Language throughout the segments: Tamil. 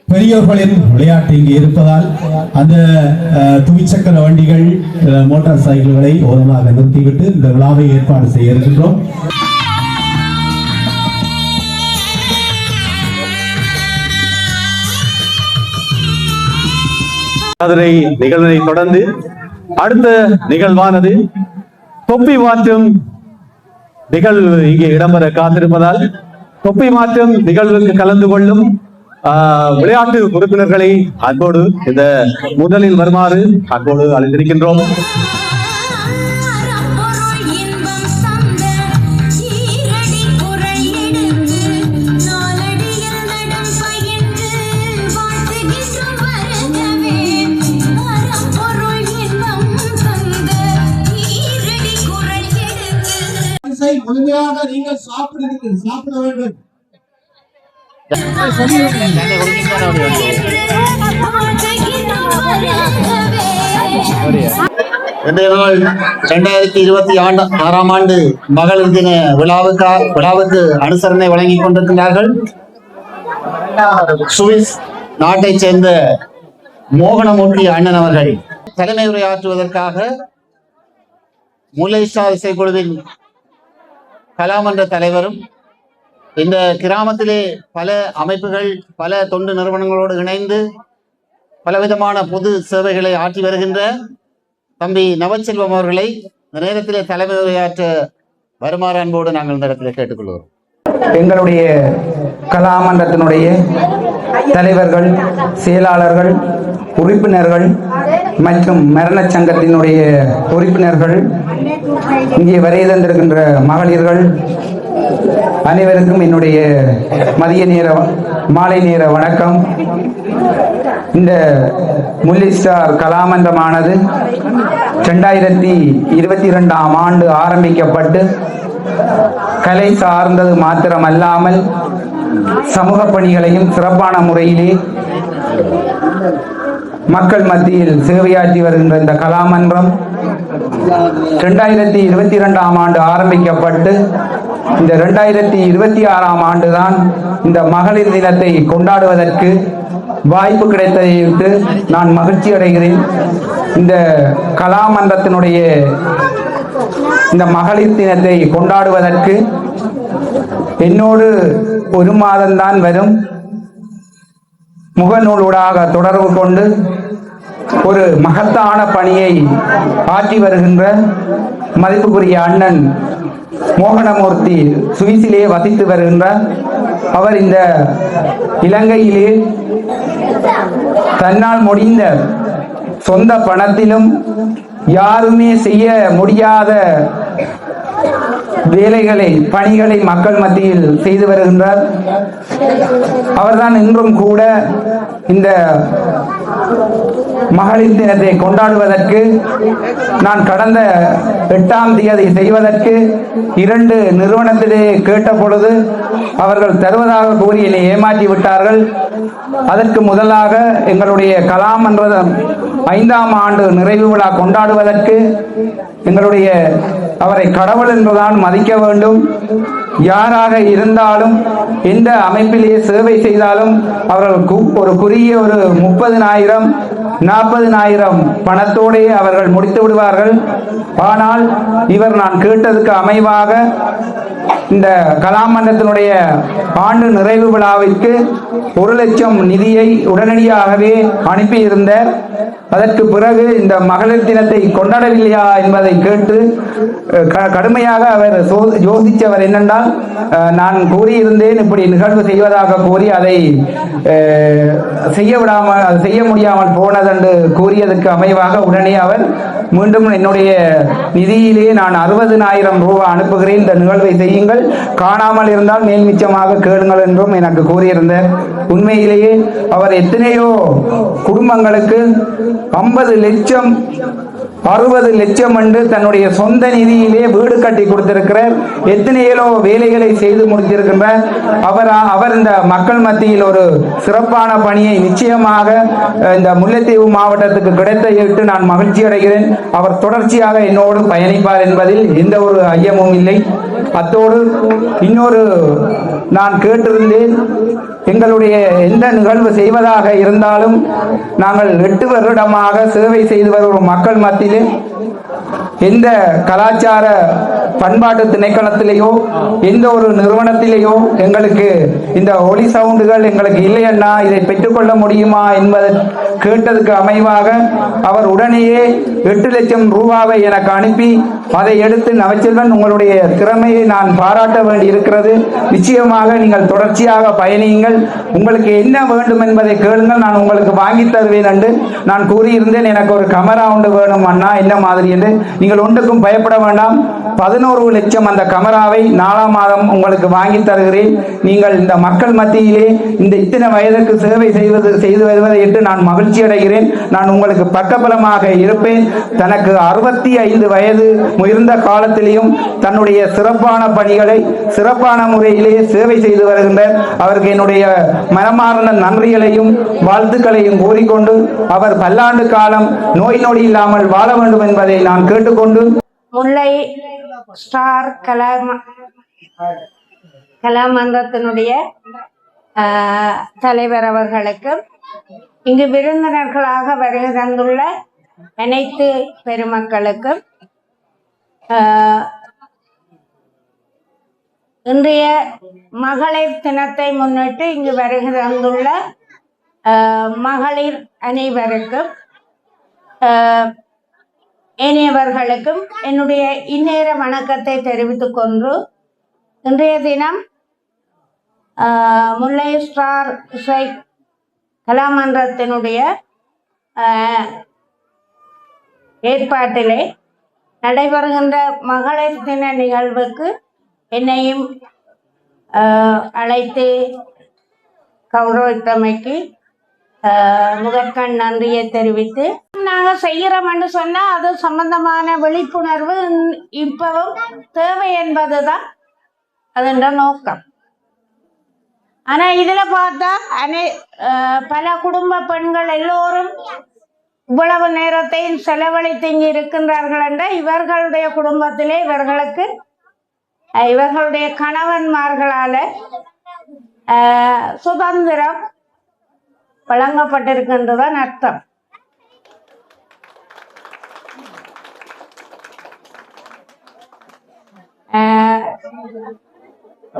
பெரியோர்களின் விளையாட்டு இங்கே இருப்பதால் அந்த துவிச்சக்கர வண்டிகள் மோட்டார் சைக்கிள்களை ஓரமாக நிறுத்திவிட்டு இந்த விழாவை ஏற்பாடு செய்ய இருக்கின்றோம். அதனை நிகழ்வை தொடர்ந்து அடுத்த நிகழ்வானது தொப்பி மாற்றும் நிகழ்வு இங்கே இடம்பெற காத்திருப்பதால் தொப்பி மாற்றும் நிகழ்வுக்கு கலந்து கொள்ளும் விளையாட்டு உறுப்பினர்களை அன்போடு இந்த முதலில் வருமாறு அன்போடு அழைத்திருக்கின்றோம். முழுமையாக நீங்கள் சாப்பிட வேண்டும். இன்றைய நாள் 2026ஆம் ஆண்டு மகளிர் தின விழாவுக்கு அனுசரணை வழங்கிக் கொண்டிருக்கிறார்கள். சுவிஸ் நாட்டை சேர்ந்த மோகனமூர்த்தி அண்ணன் அவர்கள் தலைமை உரையாற்றுவதற்காக முல்லை ஸ்டார் இசைக்குழுவின் கலாமன்ற தலைவரும் இந்த கிராமத்திலே பல அமைப்புகள் பல தொண்டு நிறுவனங்களோடு இணைந்து பலவிதமான பொது சேவைகளை ஆற்றி வருகின்ற தம்பி நவச்செல்வம் அவர்களை இந்த நேரத்திலே தலைமை உரையாற்ற வருமாறு அன்போடு நாங்கள் இந்த இடத்திலே கேட்டுக்கொள்கிறோம். எங்களுடைய கலாமன்றத்தினுடைய தலைவர்கள், செயலாளர்கள், உறுப்பினர்கள் மற்றும் மரண சங்கத்தினுடைய உறுப்பினர்கள், இங்கே வருகை தந்திருக்கின்ற மகளிர்கள் அனைவருக்கும் என்னுடைய மதிய நேர மாலை நேர வணக்கம். இந்த முல்லை ஸ்டார் கலாமன்றமானது 2022ஆம் ஆண்டு ஆரம்பிக்கப்பட்டு கலை சார்ந்தது மாத்திரமல்லாமல் சமூக பணிகளையும் சிறப்பான முறையிலே மக்கள் மத்தியில் சேவையாற்றி வருகின்ற இந்த கலாமன்றம் 2022ஆம் ஆண்டு ஆரம்பிக்கப்பட்டு இந்த 2026ஆம் ஆண்டுதான் இந்த மகளிர் தினத்தை கொண்டாடுவதற்கு வாய்ப்பு கிடைத்ததை நான் மகிழ்ச்சி அடைகிறேன். இந்த கலாமன்றத்தினுடைய இந்த மகளிர் தினத்தை கொண்டாடுவதற்கு என்னோடு ஒரு மாதம்தான் வரும். முகநூலூடாக தொடர்பு கொண்டு ஒரு மகத்தான பணியை ஆற்றி வருகின்ற மதிப்புக்குரிய அண்ணன் மோகனமூர்த்தி சுவிஸிலே வசித்து வருகின்றார். அவர் இந்த இலங்கையிலே தன்னால் முடிந்த சொந்த பணத்திலும் யாருமே செய்ய முடியாத வேலைகளை பணிகளை மக்கள் மத்தியில் செய்து வருகின்றார். அவர்தான் இன்றும் கூட இந்த மகளிர் தினத்தை கொண்டாடுவதற்கு நான் கடந்த 8ஆம் தேதி செய்வதற்கு 2 நிறுவனத்திலே கேட்ட பொழுது அவர்கள் தருவதாக கூறி என்னை ஏமாற்றி விட்டார்கள். அதற்கு முதலாக எங்களுடைய கலாமன்றம் 5ஆம் ஆண்டு நிறைவு விழா கொண்டாடுவதற்கு எங்களுடைய அவரை கடவுள் என்றுதான் மதிக்க வேண்டும். யாராக இருந்தாலும் எந்த அமைப்பிலே சேவை செய்தாலும் அவர்கள் ஒரு குறுகிய ஒரு 30,000 40,000 பணத்தோடே அவர்கள் முடித்து விடுவார்கள். ஆனால் இவர் நான் கேட்டதுக்கு அமைவாக இந்த கலாமன்றத்தினுடைய ஆண்டு நிறைவு விழாவிற்கு 1 லட்சம் நிதியை உடனடியாகவே அனுப்பியிருந்தார். அதற்கு பிறகு இந்த மகளிர் தினத்தை கொண்டாடவில்லையா என்பதை கேட்டு கடுமையாக அவர் யோசித்தவர் என்னென்றால், நான் கூறியிருந்தேன் இப்படி நிகழ்வு செய்வதாக கூறி அதை செய்ய முடியாமல் போனதென்று கூறியதற்கு அமைவாக உடனே அவர் மீண்டும் என்னுடைய நிதியிலே நான் 60,000 ரூபாய் அனுப்புகிறேன், இந்த நிகழ்வை செய்யுங்கள், காணாமல் இருந்தால் மேல் மிச்சமாக கேளுங்கள் என்றும் எனக்கு கூறியிருந்தார். உண்மையிலேயே அவர் எத்தனையோ குடும்பங்களுக்கு 50 லட்சம் 60 லட்சம் என்று தன்னுடைய சொந்த நிதியிலே வீடு கட்டி கொடுத்திருக்கிறார். எத்தனையோ வேலைகளை செய்து முடித்திருக்கின்றார். அவர் இந்த மக்கள் மத்தியில் ஒரு சிறப்பான பணியை நிச்சயமாக இந்த முல்லைத்தீவு மாவட்டத்துக்கு கிடைத்து நான் மகிழ்ச்சி அடைகிறேன். அவர் தொடர்ச்சியாக என்னோடு பயணிப்பார் என்பதில் எந்த ஒரு ஐயமும் இல்லை. அத்தோடு இன்னொரு நான் கேட்டிருந்தேன், எங்களுடைய எந்த நிகழ்வு செய்வதாக இருந்தாலும் நாங்கள் 8 வருடமாக சேவை செய்து வரும் மக்கள் மத்தியிலே எந்த கலாச்சார பண்பாட்டு திணைக்களத்திலேயோ எந்த ஒரு நிறுவனத்திலேயோ எங்களுக்கு இந்த ஒலி சவுண்டுகள் எங்களுக்கு இல்லையண்ணா, இதை பெற்றுக்கொள்ள முடியுமா என்பதை கேட்டதுக்கு அமைவாக அவர் உடனேயே 8 லட்சம் ரூபாவை எனக்கு அனுப்பி அதை எடுத்து நவச்செல்வன் உங்களுடைய திறமையை நான் பாராட்ட வேண்டி இருக்கிறது. நிச்சயமாக நீங்கள் தொடர்ச்சியாக பயணியுங்கள். உங்களுக்கு என்ன வேண்டும் என்பதை கேளுங்கள், நான் உங்களுக்கு வாங்கி தருவேன் என்று நான் கூறியிருந்தேன். எனக்கு ஒரு கமரா ஒன்று வேணும் அண்ணா, என்ன மாதிரி என்று. நீங்கள் ஒன்றுக்கும் பயப்பட வேண்டாம். 11 லட்சம் அந்த கமராவை 4ஆம் மாதம் உங்களுக்கு வாங்கி தருகிறேன். நீங்கள் இந்த மக்கள் மத்தியிலே இந்த இத்தனை வயதுக்கு சேவை செய்து வருவதை இட்டு நான் மகிழ்ச்சி அடைகிறேன். நான் உங்களுக்கு பக்கபலமாக இருப்பேன். தனக்கு 65 வயது முதிர்ந்த காலத்திலேயும் தன்னுடைய சிறப்பான பணிகளை சிறப்பான முறையிலே சேவை செய்து வருகின்றார். அவருக்கு என்னுடைய மனமார்ந்த நன்றிகளையும் வாழ்த்துக்களையும் கூறிக்கொண்டு அவர் பல்லாண்டு காலம் நோய் நொடி இல்லாமல் வாழ வேண்டும் என்பதை நான் கேட்டுக்கொண்டு முல்லை ஸ்டார் கலாமன்றத்தினுடைய தலைவர் அவர்களுக்கும் இங்கு விருந்தினர்களாக வருகை தந்துள்ள அனைத்து பெருமக்களுக்கும் இன்றைய மகளிர் தினத்தை முன்னிட்டு இங்கு வருகை தந்துள்ள மகளிர் அனைவருக்கும் ஏனையவர்களுக்கும் என்னுடைய இந்நேர வணக்கத்தை தெரிவித்துக் கொண்டு இன்றைய தினம் முல்லை ஸ்டார் இசை கலாமன்றத்தினுடைய ஏற்பாட்டிலே நடைபெறுகின்ற மகளிர் தின நிகழ்வுக்கு என்னையும் அழைத்து கௌரவித்தமைக்கு முதற்கண் நன்றியை தெரிவித்து, நாங்கள் செய்கிறோம்னு சொன்னால் அது சம்பந்தமான விழிப்புணர்வு இப்பவும் தேவை என்பதுதான் அதன் நோக்கம். ஆனால் இதில் பார்த்தா பல குடும்ப பெண்கள் எல்லோரும் இவ்வளவு நேரத்தையும் செலவழித்து இங்கு இருக்கின்றார்கள் என்ற இவர்களுடைய குடும்பத்திலே இவர்களுடைய கணவன்மார்களால சுதந்திரம் வழங்கப்பட்டிருக்கின்றதான் அர்த்தம்.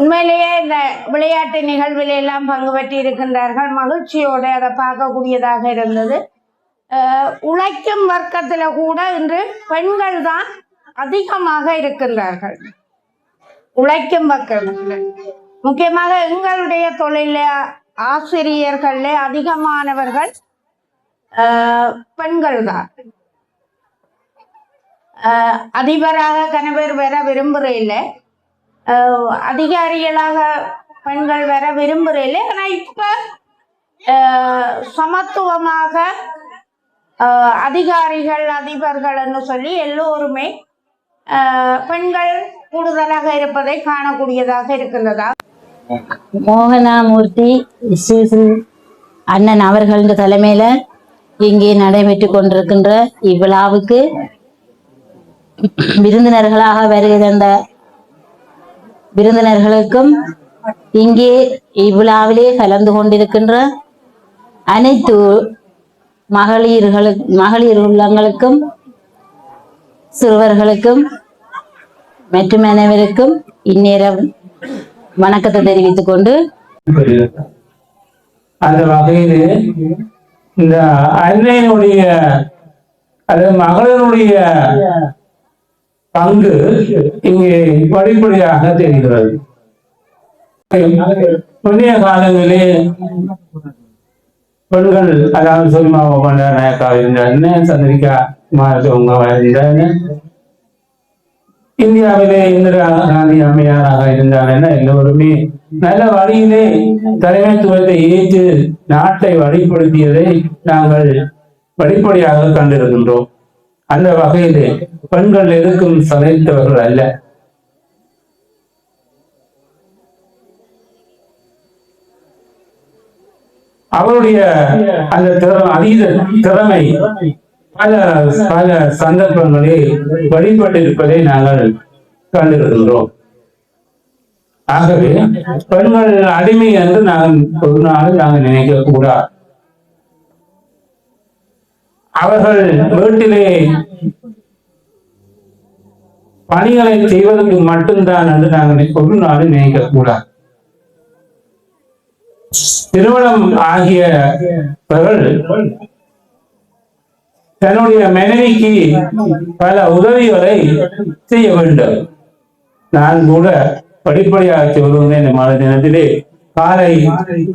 உண்மையிலேயே இந்த விளையாட்டு நிகழ்வில் எல்லாம் பங்கு பெற்று இருக்கின்றார்கள். மகிழ்ச்சியோடு அதை பார்க்கக்கூடியதாக இருந்தது. உழைக்கும் வர்க்கத்தில் கூட இன்று பெண்கள் தான் அதிகமாக இருக்கின்றார்கள். உழைக்கும் வர்க்கத்தில் முக்கியமாக எங்களுடைய தொழில ஆசிரியர்களே அதிகமானவர்கள் பெண்கள் தான். அதிபராக கணவர் வர விரும்புகிற அதிகாரிகளாக பெண்கள் வர விரும்புகிற. ஆனால் இப்ப சமத்துவமாக அதிகாரிகள் அதிபர்கள்னு சொல்லி எல்லோருமே பெண்கள் கூடுதலாக இருப்பதை காணக்கூடியதாக இருக்கின்றதா. மோகனாமூர்த்தி அண்ணன் அவர்கள் தலைமையில இங்கே நடைபெற்று கொண்டிருக்கின்ற இவ்விழாவுக்கு விருந்தினர்களாக வருகை தந்த விருந்தினர்களுக்கும் இங்கே இவ்விழாவிலே கலந்து கொண்டிருக்கின்ற அனைத்து மகளிர் உள்ளங்களுக்கும் சிறுவர்களுக்கும் மற்றும் அனைவருக்கும் இந்நேரம் வணக்கத்தை தெரிவித்துக் கொண்டு அந்த வகையிலே இந்த அன்னையினுடைய அல்லது மகளினுடைய பங்கு இங்கே படிப்படியாக தெரிகிறது. புண்ணிய காலங்களே பெண்கள், அதாவது சொல்லிமாவ கொண்ட நாயக்கா இருந்தாருன்னு, சந்திரிகா மாதவங்க இருந்தாருன்னு, இந்தியாவிலே இந்திரா காந்தி அம்மையாராக இருந்தாங்கன்னா எல்லோருமே நல்ல வழியிலே தலைமைத்துவத்தை ஏற்று நாட்டை வழிப்படுத்தியதை நாங்கள் படிப்படியாக கண்டிருக்கின்றோம். அந்த வகையிலே பெண்கள் எதுக்கும் சளைத்தவர்கள் அல்ல. அவருடைய அந்த அதீத திறமை பல பல சந்தர்ப்பங்களில் வெளிப்பட்டிருப்பதை நாங்கள் கண்டிருக்கின்றோம். ஆகவே பெண்கள் அடிமை என்று ஒரு நாள் நாங்கள் நினைக்க கூடாது. அவர்கள் வீட்டிலே பணிகளை செய்வதற்கு மட்டும்தான் என்று நாங்கள் ஒரு நாள் நினைக்க கூடாது. திருமணம் ஆகியவர்கள் தன்னுடைய மனைவிக்கு பல உதவிகளை செய்ய வேண்டும். நான் கூட படிப்படியாக சொல்லுவேன். இந்த மாத தினத்திலே காலை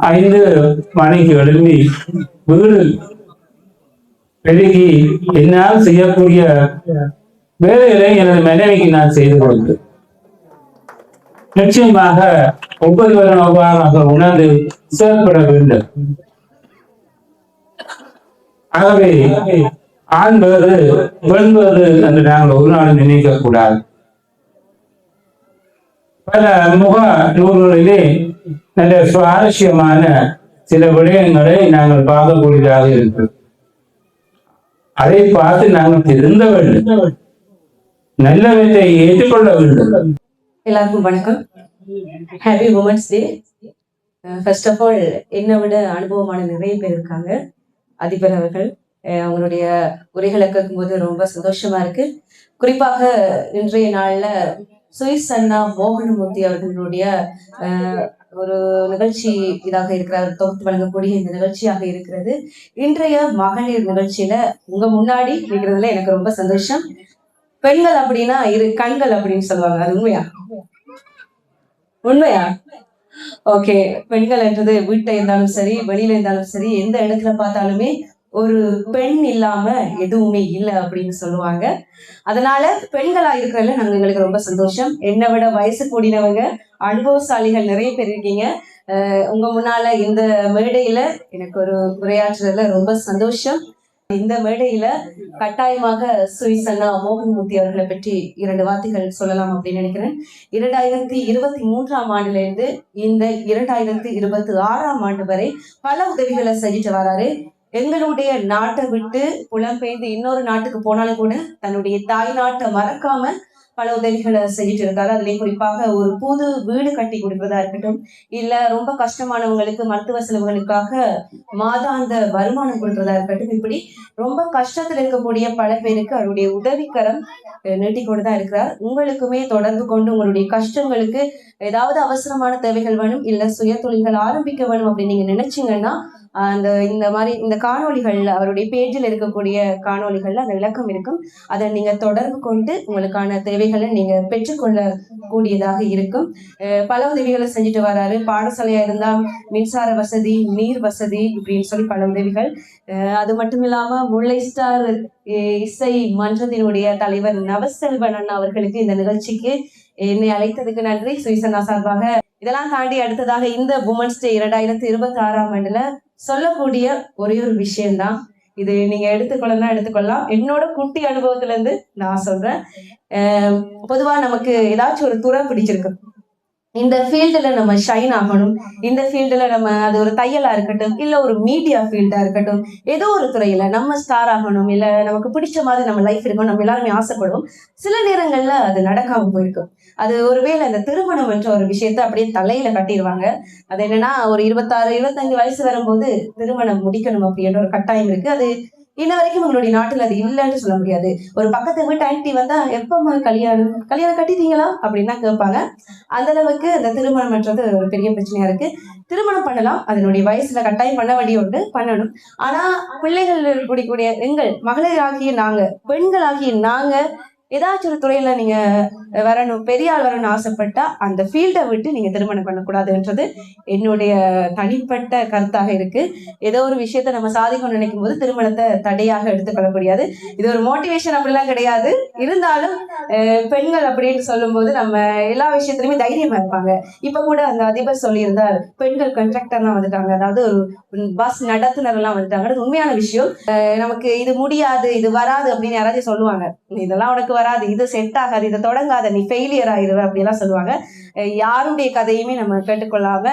5 மணிக்கு எழும்பி வீடு பெருகி என்னால் செய்யக்கூடிய வேலைகளை எனது மனைவிக்கு நான் செய்து கொடுத்தேன். நிச்சயமாக ஒவ்வொருவராக உணர்ந்து செயல்பட வேண்டும். ஆகவே ஆண் வேறு பெண் வேறு என்று நாங்கள் ஒரு நாள் நினைக்க கூடாது. பல முக நூல்களிலே நல்ல சுவாரஸ்யமான சில விடயங்களை நாங்கள் பார்க்கக்கூடியதாக இருக்கு. அதை பார்த்து நாங்கள் திருந்த வேண்டும், நல்லவற்றை ஏற்றுக்கொள்ள வேண்டும். எல்லாருக்கும் வணக்கம். Happy women's day. First of all என்னை விட அனுபவமான நிறைய பேர் இருக்காங்க. அதிபர் அவர்கள் அவங்களுடைய உரைகளை கேட்கும்போது ரொம்ப சந்தோஷமா இருக்கு. குறிப்பாக இன்றைய நாள்ல சுவிஸ் அண்ணா மோகனமூர்த்தி அவர்களுடைய ஒரு நிகழ்ச்சி இதாக இருக்கிறார், தொகுத்து வழங்கக்கூடிய இந்த நிகழ்ச்சியாக இருக்கிறது. இன்றைய மகளிர் நிகழ்ச்சியில உங்க முன்னாடி இருக்கிறதுல எனக்கு ரொம்ப சந்தோஷம். பெண்கள் அப்படின்னா 2 கண்கள் அப்படின்னு சொல்லுவாங்க, அது உண்மையா? உண்மையா? ஓகே. பெண்கள் என்றது வீட்டை இருந்தாலும் சரி, வெளியில இருந்தாலும் சரி, எந்த இடத்துல பார்த்தாலுமே ஒரு பெண் இல்லாம எதுவுமே இல்லை அப்படின்னு சொல்லுவாங்க. அதனால பெண்களா இருக்கிறதுல எங்களுக்கு ரொம்ப சந்தோஷம். என்னை விட வயசு கூடினவங்க, அனுபவசாலிகள் நிறைய பேர் இருக்கீங்க. உங்க முன்னால இந்த மேடையில எனக்கு ஒரு உரையாற்றுறதுல ரொம்ப சந்தோஷம். இந்த மேடையில கட்டாயமாக சுவிஸ் அண்ணா மோகனமூர்த்தி அவர்களை பற்றி 2 வார்த்தைகள் சொல்லலாம் அப்படின்னு நினைக்கிறேன். 2023ஆம் ஆண்டுல இருந்து இந்த 2026ஆம் ஆண்டு வரை பல உதவிகளை செஞ்சுட்டு வராரு. எங்களுடைய நாட்டை விட்டு புலம்பெயர்ந்து இன்னொரு நாட்டுக்கு போனாலும் கூட தன்னுடைய தாய் நாட்டை மறக்காம பல உதவிகளை செஞ்சுட்டு இருக்காரு. அதுலயும் குறிப்பாக ஒரு புது வீடு கட்டி கொடுக்கிறதா இருக்கட்டும், இல்ல ரொம்ப கஷ்டமானவங்களுக்கு மருத்துவ செலவுகளுக்காக மாதாந்த வருமானம் கொடுக்கிறதா இருக்கட்டும், இப்படி ரொம்ப கஷ்டத்துல இருக்கக்கூடிய பல பேருக்கு அவருடைய உதவிக்கரம் நீட்டிக்கொண்டுதான் இருக்கிறார். உங்களுக்குமே தொடர்பு கொண்டு உங்களுடைய கஷ்டங்களுக்கு ஏதாவது அவசரமான தேவைகள் வேணும், இல்ல சுய தொழில்கள் ஆரம்பிக்க வேணும் அப்படின்னு நீங்க நினைச்சீங்கன்னா இந்த மாதிரி இந்த காணொலிகள்ல அவருடைய பேஜில் இருக்கக்கூடிய காணொலிகள்ல அந்த விளக்கம் இருக்கும். அதை நீங்க தொடர்பு கொண்டு உங்களுக்கான தேவைகளை நீங்க பெற்றுக்கொள்ள கூடியதாக இருக்கும். பல உதவிகளை செஞ்சுட்டு வராரு. பாடசாலையா இருந்தா மின்சார வசதி, நீர் வசதி இப்படின்னு சொல்லி பல உதவிகள். அது மட்டும் இல்லாம முல்லை ஸ்டார் இசை மன்றத்தினுடைய தலைவர் நவசெல்வன் அண்ணா அவர்களுக்கு இந்த நிகழ்ச்சிக்கு என்னை அழைத்ததுக்கு நன்றி சுவிஸ் அண்ணா சார்பாக. இதெல்லாம் தாண்டி அடுத்ததாக இந்த உமன்ஸ் டே 2026ஆம் ஆண்டுல சொல்லக்கூடிய ஒரே ஒரு விஷயம்தான். இது நீங்க எடுத்துக்கொள்ளலாம். என்னோட குட்டி அனுபவத்துல இருந்து நான் சொல்றேன். பொதுவா நமக்கு ஏதாச்சும் ஒரு துறை பிடிச்சிருக்கு, இந்த ஃபீல்டுல நம்ம ஷைன் ஆகணும், இந்த ஃபீல்டுல நம்ம அது ஒரு தையலா இருக்கட்டும், இல்ல ஒரு மீடியா ஃபீல்டா இருக்கட்டும், ஏதோ ஒரு துறையில நம்ம ஸ்டார் ஆகணும், இல்ல நமக்கு பிடிச்ச மாதிரி நம்ம லைஃப் இருக்கணும், நம்ம எல்லாருமே ஆசைப்படுவோம். சில நேரங்கள்ல அது நடக்காம போயிருக்கும். அது ஒருவேளை அந்த திருமணம் என்ற ஒரு விஷயத்த அப்படியே தலையில கட்டிடுவாங்க. அது என்னன்னா, ஒரு 26, 25 வயசு வரும்போது திருமணம் முடிக்கணும் அப்படின்ற ஒரு கட்டாயம் இருக்கு. அது இன்ன வரைக்கும் உங்களுடைய நாட்டுல அது இல்லைன்னு சொல்ல முடியாது. ஒரு பக்கத்து வீட்டு ஆன்டி வந்தா எப்பமா கல்யாணம் கட்டிட்டீங்களா அப்படின்னு தான் கேட்பாங்க. அந்த அளவுக்கு அந்த திருமணம்ன்றது ஒரு பெரிய பிரச்சனையா இருக்கு. திருமணம் பண்ணலாம், அதனுடைய வயசுல கட்டாயம் பண்ண வேண்டிய ஒன்று பண்ணணும். ஆனா பிள்ளைகள் இருக்கக்கூடிய எங்கள் மகளிராகிய நாங்க, பெண்களாகிய நாங்க ஏதாச்சும் ஒரு துறையில நீங்க வரணும், பெரிய ஆள் வரணும்னு ஆசைப்பட்டா அந்த ஃபீல்டை விட்டு நீங்க திருமணம் பண்ணக்கூடாதுன்றது என்னுடைய தனிப்பட்ட கருத்தாக இருக்கு. ஏதோ ஒரு விஷயத்த நம்ம சாதிக்கணும்னு நினைக்கும் போது திருமணத்தை தடையாக எடுத்துக்கொள்ள முடியாது. இது ஒரு மோட்டிவேஷன் அப்படிலாம் கிடையாது. இருந்தாலும் பெண்கள் அப்படின்னு சொல்லும் போது நம்ம எல்லா விஷயத்திலுமே தைரியமா இருப்பாங்க. இப்ப கூட அந்த அதிபர் சொல்லியிருந்தார், பெண்கள் கண்ட்ராக்டர்லாம் வந்துட்டாங்க, அதாவது ஒரு பஸ் நடத்துனர் எல்லாம் வந்துட்டாங்க. அது உண்மையான விஷயம். நமக்கு இது முடியாது, இது வராது அப்படின்னு யாராச்சும் சொல்லுவாங்க. இதெல்லாம் உனக்கு வராது, இது செட் ஆகாது, இதை தொடங்காத, நீ ஃபெயிலியர் ஆயிடுவ அப்படிலாம் சொல்லுவாங்க. யாருடைய கதையுமே நம்ம கேட்டுக்கொள்ளாம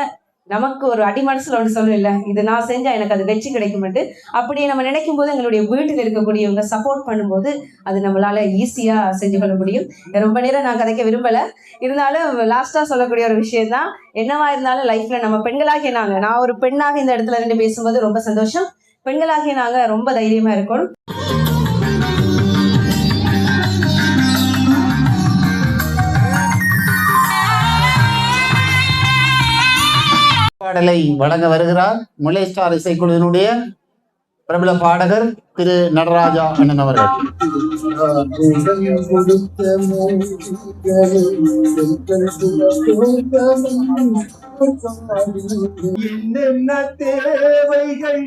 நமக்கு ஒரு அடிமனசுல ஒன்று சொல்லும் இல்ல, இது நான் செஞ்சா எனக்கு அது வெற்றி கிடைக்கும்ட்டு. அப்படியே நம்ம நினைக்கும் போது எங்களுடைய வீட்டில் இருக்கக்கூடியவங்க சப்போர்ட் பண்ணும்போது அது நம்மளால ஈஸியா செஞ்சு கொள்ள முடியும். ரொம்ப நேரம் நான் கதைக்க விரும்பல, இருந்தாலும் லாஸ்டா சொல்லக்கூடிய ஒரு விஷயம் தான், என்னவா இருந்தாலும் லைஃப்ல நம்ம பெண்களாகிய நாங்க, நான் ஒரு பெண்ணாக இந்த இடத்துல இருந்து பேசும்போது ரொம்ப சந்தோஷம். பெண்களாகிய நாங்க ரொம்ப தைரியமா இருக்கணும். பாடலை வழங்க வருகிறார் முல்லை ஸ்டார் இசைக்குழுவினுடைய பிரபல பாடகர் திரு நடராஜா அண்ணன் அவர்கள். என்னென்ன தேவைகள்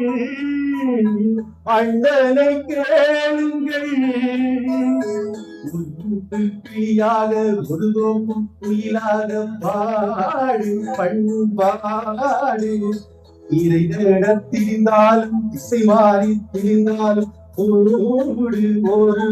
அண்ணனை கேளுங்கள், பிரியாக ஒருதோக்கும் குயிலாக பாடு பண்பாடு, இதை தேடத் திரிந்தாலும் திசை மாறி திரிந்தாலும் ஓடு ஒரு கூடு.